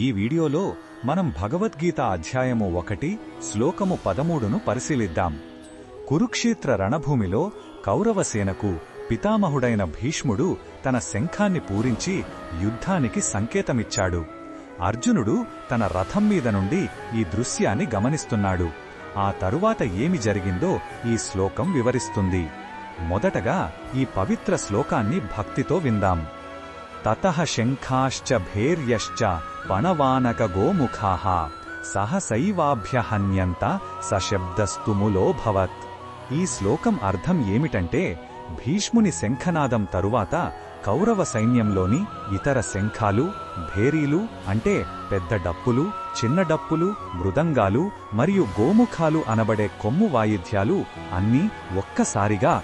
ఈ వీడియోలో మనం భగవద్గీత అధ్యాయము 1 శ్లోకము 13ను పరిశీలిద్దాం. కురుక్షేత్ర రణభూమిలో కౌరవసేనకు పితామహుడైన భీష్ముడు తన శంఖాన్ని పూరించి యుద్ధానికి సంకేతమిచ్చాడు. అర్జునుడు తన రథం మీద నుండి ఈ దృశ్యాన్ని గమనిస్తున్నాడు. ఆ తరువాత ఏమి జరిగిందో ఈ శ్లోకం వివరిస్తుంది. మొదటగా ఈ పవిత్ర శ్లోకాన్ని భక్తితో విందాం. తతః శంఖాశ్చ భేర్యశ్చ పణవానక గోముఖాః సహసైవాభ్యహన్యంత సశబ్దస్తుములోభవత్. ఈ శ్లోకం అర్థం ఏమిటంటే, భీష్ముని శంఖనాదం తరువాత కౌరవ సైన్యంలోని ఇతర శంఖాలు, భేరీలు అంటే పెద్ద డప్పులు, చిన్న డప్పులు, మృదంగాలు మరియు గోముఖాలు అనబడే కొమ్ము వాయిద్యాలు అన్నీ ఒక్కసారిగా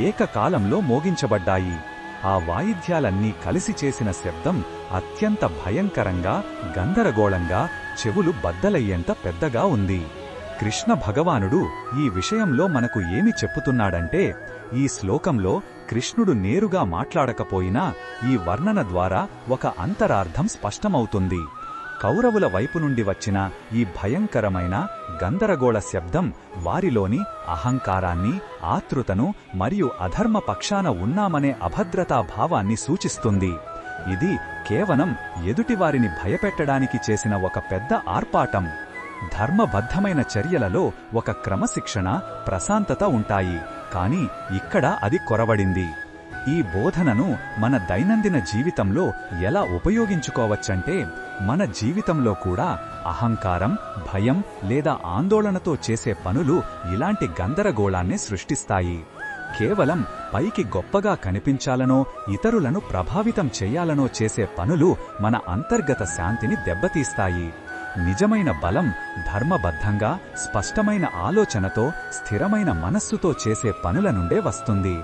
ఏకకాలంలో మోగించబడ్డాయి. ఆ వాయిద్యాలన్నీ కలిసి చేసిన శబ్దం అత్యంత భయంకరంగా, గందరగోళంగా, చెవులు బద్దలయ్యేంత పెద్దగా ఉంది. కృష్ణ భగవానుడు ఈ విషయంలో మనకు ఏమి చెప్పుతున్నాడంటే, ఈ శ్లోకంలో కృష్ణుడు నేరుగా మాట్లాడకపోయినా ఈ వర్ణన ద్వారా ఒక అంతరార్థం స్పష్టమవుతుంది. కౌరవుల వైపు నుండి వచ్చిన ఈ భయంకరమైన గందరగోళ శబ్దం వారిలోని అహంకారాన్ని, ఆతృతను మరియు అధర్మ పక్షాన ఉన్నామనే అభద్రతా భావాన్ని సూచిస్తుంది. ఇది కేవలం ఎదుటివారిని భయపెట్టడానికి చేసిన ఒక పెద్ద ఆర్పాటం. ధర్మబద్ధమైన చర్యలలో ఒక క్రమశిక్షణ, ప్రశాంతత ఉంటాయి, కాని ఇక్కడ అది కొరవడింది. ఈ బోధనను మన దైనందిన జీవితంలో ఎలా ఉపయోగించుకోవచ్చంటే, మన జీవితంలో కూడా అహంకారం, భయం లేదా ఆందోళనతో చేసే పనులు ఇలాంటి గందరగోళాన్ని సృష్టిస్తాయి. కేవలం పైకి గొప్పగా కనిపించాలనో, ఇతరులను ప్రభావితం చెయ్యాలనో చేసే పనులు మన అంతర్గత శాంతిని దెబ్బతీస్తాయి. నిజమైన బలం ధర్మబద్ధంగా, స్పష్టమైన ఆలోచనతో, స్థిరమైన మనస్సుతో చేసే పనుల నుండే వస్తుంది.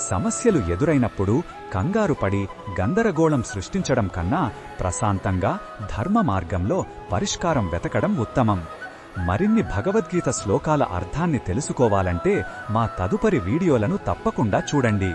సమస్యలు ఎదురైనప్పుడు కంగారుపడి గందరగోళం సృష్టించడం కన్నా ప్రశాంతంగా ధర్మ మార్గంలో పరిష్కారం వెతకడం ఉత్తమం. మరిన్ని భగవద్గీత శ్లోకాల అర్థాన్ని తెలుసుకోవాలంటే మా తదుపరి వీడియోలను తప్పకుండా చూడండి.